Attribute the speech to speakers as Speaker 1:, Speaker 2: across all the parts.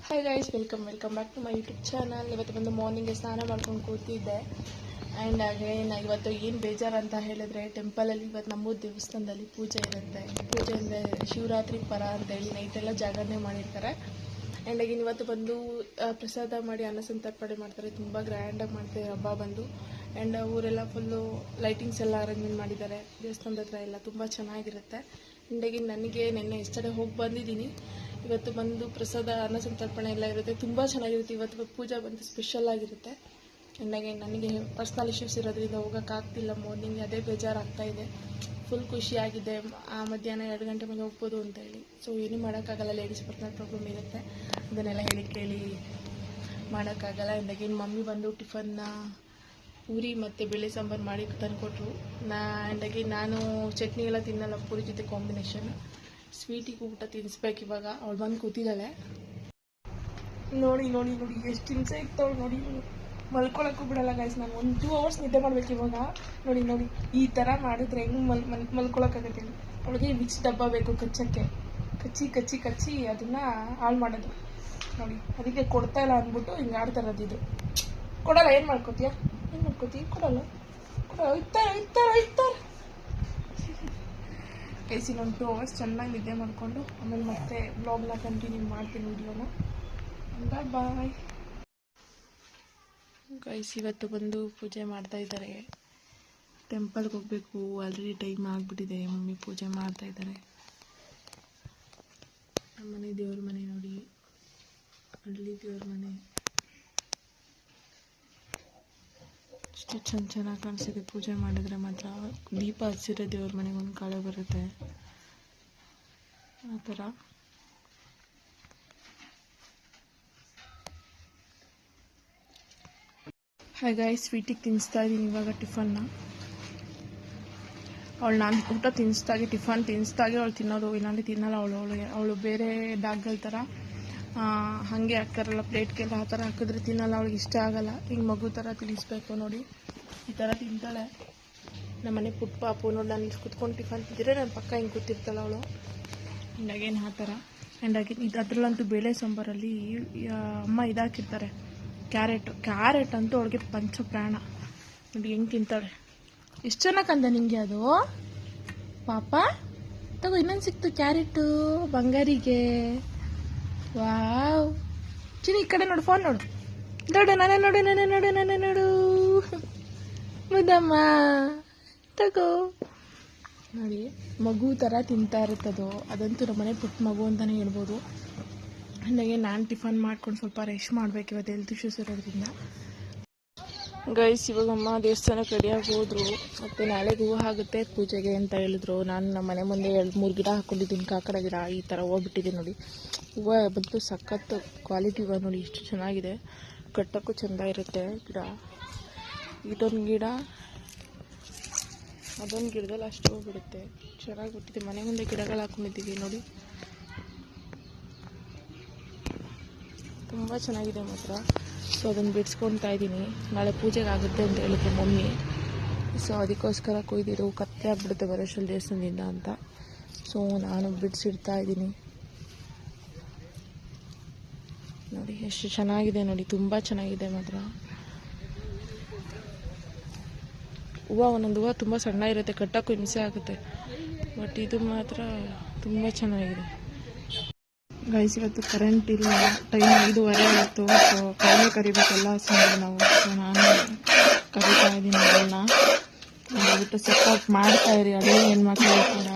Speaker 1: Hi guys, welcome back to my YouTube channel. ಇವತ್ತು ಬಂದು ಮಾರ್ನಿಂಗ್ಗೆ ಸ್ನಾನ ಮಾಡ್ಕೊಂಡು ಕೂತಿದ್ದೆ. ಆ್ಯಂಡ್ ಹಾಗೆ ಇವತ್ತು ಏನು ಬೇಜಾರು ಅಂತ ಹೇಳಿದ್ರೆ, ಟೆಂಪಲಲ್ಲಿ ಇವತ್ತು ನಮ್ಮ ದೇವಸ್ಥಾನದಲ್ಲಿ ಪೂಜೆ ಇರುತ್ತೆ. ಪೂಜೆ ಅಂದರೆ ಶಿವರಾತ್ರಿ ಪರ ಅಂತೇಳಿ ನೈಟೆಲ್ಲ ಜಾಗರಣೆ ಮಾಡಿರ್ತಾರೆ. ಆ್ಯಂಡ್ ಹಾಗೆ ಇವತ್ತು ಬಂದು ಪ್ರಸಾದ ಮಾಡಿ ಅನ್ನ ಸಂತರ್ಪಣೆ ಮಾಡ್ತಾರೆ. ತುಂಬ ಗ್ರ್ಯಾಂಡಾಗಿ ಮಾಡ್ತಾರೆ ಹಬ್ಬ ಬಂದು. ಆ್ಯಂಡ್ ಊರೆಲ್ಲ ಫುಲ್ಲು ಲೈಟಿಂಗ್ಸ್ ಎಲ್ಲ ಅರೇಂಜ್ಮೆಂಟ್ ಮಾಡಿದ್ದಾರೆ ದೇವಸ್ಥಾನದ ಹತ್ರ ಎಲ್ಲ. ತುಂಬ ಚೆನ್ನಾಗಿರುತ್ತೆ. ಹಾಗೆ ನನಗೆ ನಿನ್ನೆ ಎಷ್ಟೇ ಹೋಗಿ ಬಂದಿದ್ದೀನಿ. ಇವತ್ತು ಬಂದು ಪ್ರಸಾದ ಅನ್ನ ಸಂತರ್ಪಣೆ ಎಲ್ಲ ಇರುತ್ತೆ. ತುಂಬ ಚೆನ್ನಾಗಿರುತ್ತೆ. ಇವತ್ತು ಪೂಜೆ ಬಂದು ಸ್ಪೆಷಲ್ ಆಗಿರುತ್ತೆ. ಹಾಗೆ ನನಗೆ ಪರ್ಸ್ನಲ್ ಇಶ್ಯೂಸ್ ಇರೋದ್ರಿಂದ ಹೋಗೋಕ್ಕಾಗ್ತಿಲ್ಲ. ಮಾರ್ನಿಂಗ್ ಅದೇ ಬೇಜಾರಾಗ್ತಾ ಇದೆ. ಫುಲ್ ಖುಷಿಯಾಗಿದೆ ಮಧ್ಯಾಹ್ನ 2 ಗಂಟೆ ಮೇಲೆ ಹೋಗ್ಬೋದು ಅಂತ ಹೇಳಿ. ಸೊ ಏನೂ ಮಾಡೋಕ್ಕಾಗಲ್ಲ, ಲೇಡೀಸ್ ಪರ್ಸ್ನಲ್ ಪ್ರಾಬ್ಲಮ್ ಇರುತ್ತೆ, ಅದನ್ನೆಲ್ಲ ಹೇಳಿ ಕೇಳಿ ಮಾಡೋಕ್ಕಾಗಲ್ಲ. ಹಾಗೆ ಮಮ್ಮಿ ಬಂದು ಟಿಫನ್ನ ಪೂರಿ ಮತ್ತು ಬೇಳೆ ಸಾಂಬಾರು ಮಾಡಿ ತಂದುಕೊಟ್ರು. ಹಾಗೆ ನಾನು ಚಟ್ನಿ ಎಲ್ಲ ತಿನ್ನಲ್ಲ ಪೂರಿ ಜೊತೆ ಕಾಂಬಿನೇಷನ್. ಸ್ವೀಟಿಗೆ ಊಟ ತಿನ್ನಿಸ್ಬೇಕು ಇವಾಗ. ಅವಳು ಬಂದು ಕೂತಿದ್ದಾಳೆ. ನೋಡಿ ಎಷ್ಟು ಹಿಂಸೆ ಇರ್ತವಳು ನೋಡಿ. ಮಲ್ಕೊಳಕ್ಕೂ ಬಿಡಲ್ಲ ಗೈಸ್. ನಾನು 1-2 ಅವರ್ಸ್ ನಿದ್ದೆ ಮಾಡ್ಬೇಕು ಇವಾಗ. ನೋಡಿ ಈ ಥರ ಮಾಡಿದ್ರೆ ಹೆಂಗೆ ಮಲ್ಕೊಳಕ್ಕಾಗತ್ತೆ ಹೇಳಿ. ಅವಳಿಗೆ ವಿಕ್ಸ್ ಡಬ್ಬ ಬೇಕು ಕಚ್ಚಕ್ಕೆ. ಕಚ್ಚಿ ಅದನ್ನು ಹಾಳು ಮಾಡೋದು ನೋಡಿ. ಅದಕ್ಕೆ ಕೊಡ್ತಾ ಇಲ್ಲ ಅಂದ್ಬಿಟ್ಟು ಹಿಂಗೆ ಆಡ್ತಾ ಇರೋದು. ಇದು ಕೊಡಲ್ಲ. ಏನು ಮಾಡ್ಕೋತೀಯ? ಕೊಡಲ್ಲ. ಇರ್ತಾರೆ ಕೈಸಿ. 2 ಅವರ್ಸ್ ಚೆನ್ನಾಗಿ ನಿದ್ದೆ ಮಾಡಿಕೊಂಡು ಆಮೇಲೆ ಮತ್ತೆ ಬ್ಲಾಗ್ನ ಕಂಟಿನ್ಯೂ ಮಾಡ್ತೀನಿ ವಿಡಿಯೋನ. Bye guys. ಇವತ್ತು ಬಂದು ಪೂಜೆ ಮಾಡ್ತಾ ಇದ್ದಾರೆ. ಟೆಂಪಲ್ಗೆ ಹೋಗಬೇಕು. ಆಲ್ರೆಡಿ ಟೈಮ್ ಆಗಿಬಿಟ್ಟಿದೆ. ಮಮ್ಮಿ ಪೂಜೆ ಮಾಡ್ತಾ ಇದ್ದಾರೆ. ನಮ್ಮನೆ ದೇವ್ರ ಮನೆ ನೋಡಿ, ಹಳ್ಳಿ ದೇವ್ರ ಮನೆ. ಎಷ್ಟು ಚೆನ್ನಾಗಿ ಕಾಣಿಸಿದೆ. ಪೂಜೆ ಮಾಡಿದ್ರೆ ಮಾತ್ರ ದೀಪ ಹಚ್ಚಿರೋ ದೇವ್ರ ಮನೆಗೆ ಒಂದು ಕಳೆ ಬರುತ್ತೆ ಆ ಥರ. ಹಾಗೆ ಸ್ವೀಟಿಗೆ ತಿನ್ನಿಸ್ತಾ ಇದ್ದೀನಿ ಇವಾಗ ಟಿಫನ್ನ. ನಾನು ಊಟ ತಿನ್ನಿಸ್ದಾಗೆ ಟಿಫನ್ ತಿನ್ನಿಸ್ದಾಗೆ ಅವಳು ತಿನ್ನೋದು, ಇಲ್ಲಾಂದರೆ ತಿನ್ನಲ್ಲ ಅವಳು ಬೇರೆ ಡಾಗ್ಗಳ ಥರ ಹಾಗೆ ಹಾಕ್ತಾರಲ್ಲ ಪ್ಲೇಟ್ಗೆಲ್ಲ, ಆ ಥರ ಹಾಕಿದ್ರೆ ತಿನ್ನಲ್ಲ. ಅವಳಿಗೆ ಇಷ್ಟ ಆಗಲ್ಲ. ಹಿಂಗೆ ಮಗು ಥರ ತಿನ್ನಿಸ್ಬೇಕು ನೋಡಿ. ಈ ಥರ ತಿಂತಾಳೆ. ನಮ್ಮನೆ ಪುಟ್ಟ ಪಾಪು ನೋಡಿ. ನಾನು ಇಲ್ಲಿ ಕುತ್ಕೊಂಡು ಟಿಫನ್ ತಿಂದಿದ್ರೆ ನನ್ನ ಪಕ್ಕ ಹಿಂಗೆ ಕೂತಿರ್ತಾಳೆ ಅವಳು. ಹಿಂಗಾಗೇನು ಆ ಥರ. ಆ್ಯಂಡ್ ಹಾಗೆ ಅದರಲ್ಲಂತೂ ಬೇಳೆ ಸಾಂಬಾರಲ್ಲಿ ಅಮ್ಮ ಇದಾಕಿರ್ತಾರೆ ಕ್ಯಾರೆಟ್ ಅಂತೂ ಅವಳಿಗೆ ಪಂಚ ಪ್ರಾಣ ನೋಡಿ. ಹೆಂಗೆ ತಿಂತಾಳೆ. ಎಷ್ಟು ಚೆನ್ನಾಗಿ ಕಂದ ನಿಮಗೆ ಅದು ಪಾಪ. ತಗೋ ಇನ್ನೊಂದು ಸಿಕ್ತು ಕ್ಯಾರೆಟು ಬಂಗಾರಿಗೆ. ವಾವ್ ಚಿನಿ, ಈ ಕಡೆ ನೋಡು, ಫೋನ್ ನೋಡು. ನೋಡು ಮುದಮ್ಮ ತಗೋ ನೋಡಿ. ಮಗು ಥರ ತಿಂತಾ ಇರುತ್ತದು. ಅದಂತೂ ನಮ್ಮನೆ ಪುಟ್ಟ ಮಗು ಅಂತಲೇ ಹೇಳ್ಬೋದು. ಹಾಗೆ ನಾನು ಟಿಫನ್ ಮಾಡ್ಕೊಂಡು ಸ್ವಲ್ಪ ರೆಸ್ಟ್ ಮಾಡಬೇಕು. ಇವತ್ತು ಹೆಲ್ತ್ ಇಶ್ಯೂಸ್ ಇರೋದ್ರಿಂದ. ಗೈಸ್, ಇವಾಗ ಅಮ್ಮ ದೇವಸ್ಥಾನಕ್ಕೆ ರೆಡಿಯಾಗಿ ಹೋದ್ರು. ಮತ್ತು ನಾಳೆಗೆ ಹೂವು ಆಗುತ್ತೆ ಪೂಜೆಗೆ ಅಂತ ಹೇಳಿದ್ರು. ನಾನು ನಮ್ಮ ಮನೆ ಮುಂದೆ 2-3 ಗಿಡ ಹಾಕ್ಕೊಂಡಿದ್ದೀನಿ. ಕಾಕಡ ಗಿಡ ಈ ಥರ ಹೋಗ್ಬಿಟ್ಟಿದೆ ನೋಡಿ. ಹೂವು ಬಂದು ಸಖತ್ತು ಕ್ವಾಲಿಟಿ ಹೂವು ನೋಡಿ. ಎಷ್ಟು ಚೆನ್ನಾಗಿದೆ. ಕಟ್ಟೋಕ್ಕೂ ಚೆಂದ ಇರುತ್ತೆ ಗಿಡ. ಇದೊಂದು ಗಿಡ ಅದೊಂದು ಗಿಡದಲ್ಲಿ ಅಷ್ಟು ಹೋಗ್ಬಿಡುತ್ತೆ. ಚೆನ್ನಾಗಿ ಬಿಟ್ಟಿದೆ. ಮನೆ ಮುಂದೆ ಗಿಡಗಳು ಹಾಕ್ಕೊಂಡಿದ್ದೀವಿ ನೋಡಿ. ತುಂಬ ಚೆನ್ನಾಗಿದೆ ಮಾತ್ರ. ಸೊ ಅದನ್ನು ಬಿಡಿಸ್ಕೊತಾ ಇದ್ದೀನಿ. ನಾಳೆ ಪೂಜೆಗೆ ಆಗುತ್ತೆ ಅಂತ ಹೇಳಿದ್ರು ಮಮ್ಮಿ. ಸೊ ಅದಕ್ಕೋಸ್ಕರ ಕೊಯ್ದಿರು ಕತ್ತೆ ಆಗ್ಬಿಡುತ್ತೆ ಬರೋಷ್ಟರಲ್ಲಿ ದೇವಸ್ಥಾನದಿಂದ ಅಂತ. ಸೊ ನಾನು ಬಿಡಿಸಿಡ್ತಾ ಇದ್ದೀನಿ ನೋಡಿ. ಎಷ್ಟು ಚೆನ್ನಾಗಿದೆ ನೋಡಿ. ತುಂಬ ಚೆನ್ನಾಗಿದೆ ಮಾತ್ರ. ಹೂವು ಒಂದೊಂದು ಹೂವು ತುಂಬ ಸಣ್ಣ ಇರುತ್ತೆ, ಕಟ್ಟೋಕ್ಕೂ ಹಿಂಸೆ ಆಗುತ್ತೆ. ಬಟ್ ಇದು ಮಾತ್ರ ತುಂಬ ಚೆನ್ನಾಗಿದೆ. ಗೈಸ್, ಇವತ್ತು ಕರೆಂಟ್ ಇಲ್ಲ. ಟೈಮ್ 5:30 ಆಯಿತು. ಸೊ ಕಾಯಿಲೆ ಕರಿಬೇಕೆಲ್ಲ ಸಂಜೆ ನಾವು. ಸೊ ನಾನು ಕರಿತಾ ಇದ್ದೀನಿ ಅದನ್ನು. ಬಿಟ್ಟು ಸಪೋರ್ಟ್ ಮಾಡ್ತಾಯಿರಿ ಅದೇ ಹೆಣ್ಮಕ್ಳು ಕೂಡ.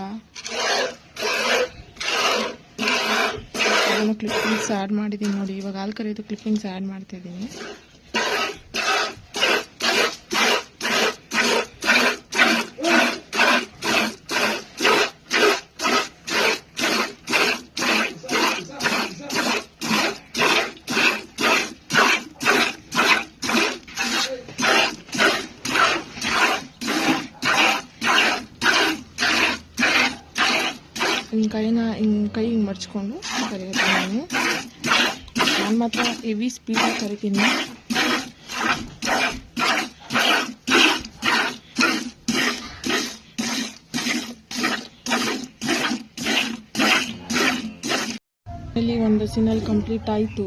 Speaker 1: ಅದನ್ನು ಕ್ಲಿಪ್ಪಿಂಗ್ಸ್ ಆ್ಯಡ್ ಮಾಡಿದ್ದೀನಿ ನೋಡಿ. ಇವಾಗ ಹಾಲು ಕರಿಯೋದು ಕ್ಲಿಪ್ಪಿಂಗ್ಸ್ ಆ್ಯಡ್ ಮಾಡ್ತಾಯಿದ್ದೀನಿ. ಕೈ ಹಿಂಗೆ ಮಡ್ಚ್ಕೊಂಡು ಕರಿತೀನಿ ನಾನು ಮಾತ್ರ ಹೆವಿ ಸ್ಪೀಡಾಗಿ ಕರಿತೀನಿ. ಇಲ್ಲಿ ಒಂದು ಒಂದು ಹಸಿನಲ್ಲಿ ಕಂಪ್ಲೀಟ್ ಆಯಿತು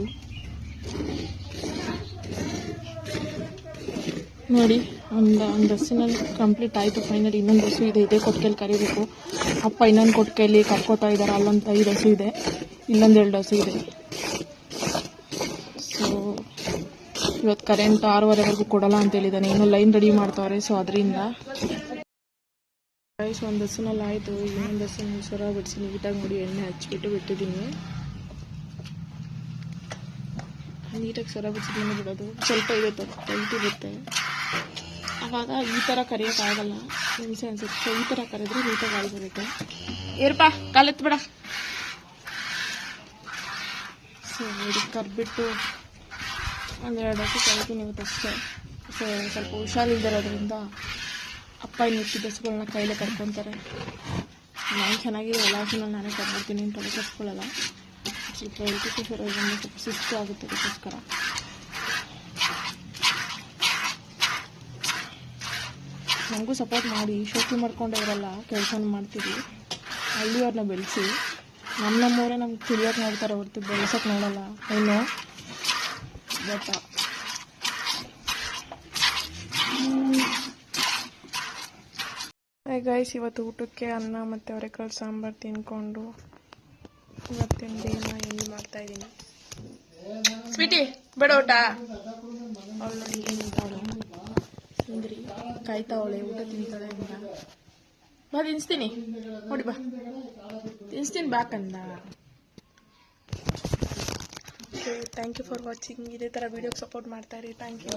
Speaker 1: ನೋಡಿ. ಒಂದು ಹಸಿನಲ್ಲಿ ಕಂಪ್ಲೀಟ್ ಆಯಿತು ಫೈನಲಿ. ಇನ್ನೊಂದು ಹಸು ಇದೆ, ಇದೇ ಕೊಟ್ಟಿಗೆಯಲ್ಲಿ ಕರಿಬೇಕು. ಅಪ್ಪ ಇನ್ನೊಂದು ಕೊಟ್ಟಿಗೆಯಲ್ಲಿ ಕರ್ಕೋತಾ ಇದ್ದಾರೆ. ಅಲ್ಲೊಂದು 5 ಹಸು ಇದೆ, ಇಲ್ಲೊಂದು 2 ಹಸು ಇದೆ. ಸೊ ಇವತ್ತು ಕರೆಂಟ್ 6:15ವರೆಗೂ ಕೊಡಲ್ಲ ಅಂತ ಹೇಳಿದ್ದಾನೆ. ಇನ್ನೂ ಲೈನ್ ರೆಡಿ ಮಾಡ್ತಾವ್ರೆ. ಸೊ ಅದರಿಂದ ಒಂದು ಹಸುನಲ್ಲಿ ಆಯಿತು. ಇನ್ನೊಂದು ಹಸುನಲ್ಲಿ ಸೊರ ಬಿಡಿಸಿ ನೀಟಾಗಿ ನೋಡಿ ಎಣ್ಣೆ ಹಚ್ಬಿಟ್ಟು ಬಿಟ್ಟಿದ್ದೀನಿ. ನೀಟಾಗಿ ಸೊರ ಬಿಡಿಸಿದ್ದೀನಿ ಬಿಡೋದು. ಸ್ವಲ್ಪ ಇದೆ ಟೈಟ್ ಇರುತ್ತೆ, ಆವಾಗ ಈ ಥರ ಕರಿಯೋಕ್ಕಾಗಲ್ಲ, ಹಿಂಸೆ ಅನ್ಸುತ್ತೆ. ಸೊ ಈ ಥರ ಕರೆದ್ರೆ ನೀಟಾಗಿ ಆಗಿ ಬರುತ್ತೆ. ಏರ್ಪಾ ಕಾಲೆತ್ಬೇಡ. ಸೊ ಇದಕ್ಕೆ ಕರ್ಬಿಟ್ಟು 1-2 ಹಸು ಕರಿತೀನಿ ಇವತ್ತು ಅಷ್ಟೇ. ಸೊ ಸ್ವಲ್ಪ ಹುಷಾರಿಲ್ದಿರೋದ್ರಿಂದ ಅಪ್ಪ ಇನ್ನು ಇಟ್ಟಿದ್ದ ಹಸುಗಳನ್ನ ಕೈಲೇ ಕರ್ಕೊತಾರೆ. ನಾನು ಚೆನ್ನಾಗಿದೆ, ಎಲ್ಲ ಹಸುಗಳನ್ನ ನಾನೇ ಕರ್ಬಿಡ್ತೀನಿ ಅಂತ ತಲೆ ಕೆಡಿಸ್ಕೊಳ್ಳಲ್ಲ. ಸ್ವಲ್ಪ ಹೆಲ್ತ್ ಸ್ವಲ್ಪ ಸುಸ್ತು ಆಗುತ್ತೆ, ಅದಕ್ಕೋಸ್ಕರ. ನನಗೂ ಸಪೋರ್ಟ್ ಮಾಡಿ, ಶೋಕಿ ಮಾಡ್ಕೊಂಡೇ ಇರಲ್ಲ, ಕೆಲಸನ ಮಾಡ್ತೀವಿ. ಹಳ್ಳಿಯವ್ರನ್ನ ಬೆಳೆಸಿ ನಮ್ಮೂರೇ ನಮ್ಗೆ ತಿಳಿಯೋಕೆ ನೋಡ್ತಾರೆ ಹೊರತು ಬೆಳೆಸೋಕೆ ನೋಡಲ್ಲ. ಏನು ಬಟ್ ಗೈಸ್, ಇವತ್ತು ಊಟಕ್ಕೆ ಅನ್ನ ಮತ್ತು ಅವರೆಕಾಳು ಸಾಂಬಾರು ತಿನ್ಕೊಂಡು ಇವತ್ತಿನ ದಿನ ಏನು ಮಾಡ್ತಾಯಿದ್ದೀನಿ. ಸ್ವೀಟಿ ಬೇಡ ಊಟ. ಅವಳು ನೋಡಿ ಏನಂತಾವಳು, ಸುಂದ್ರಿ ಕಾಯ್ತಾವಳೆ, ಊಟ ತಿಂತಾಳೆ ಅಂತ. ಬಾ ತಿನ್ನಿಸ್ತೀನಿ, ನೋಡಿ ಬಾ ತಿನ್ನಿಸ್ತೀನಿ ಬಾಕಂದ. Okay, thank you for watching. ಇದೇ ಥರ ವೀಡಿಯೋಗೆ ಸಪೋರ್ಟ್ ಮಾಡ್ತಾಯಿರಿ. Thank you.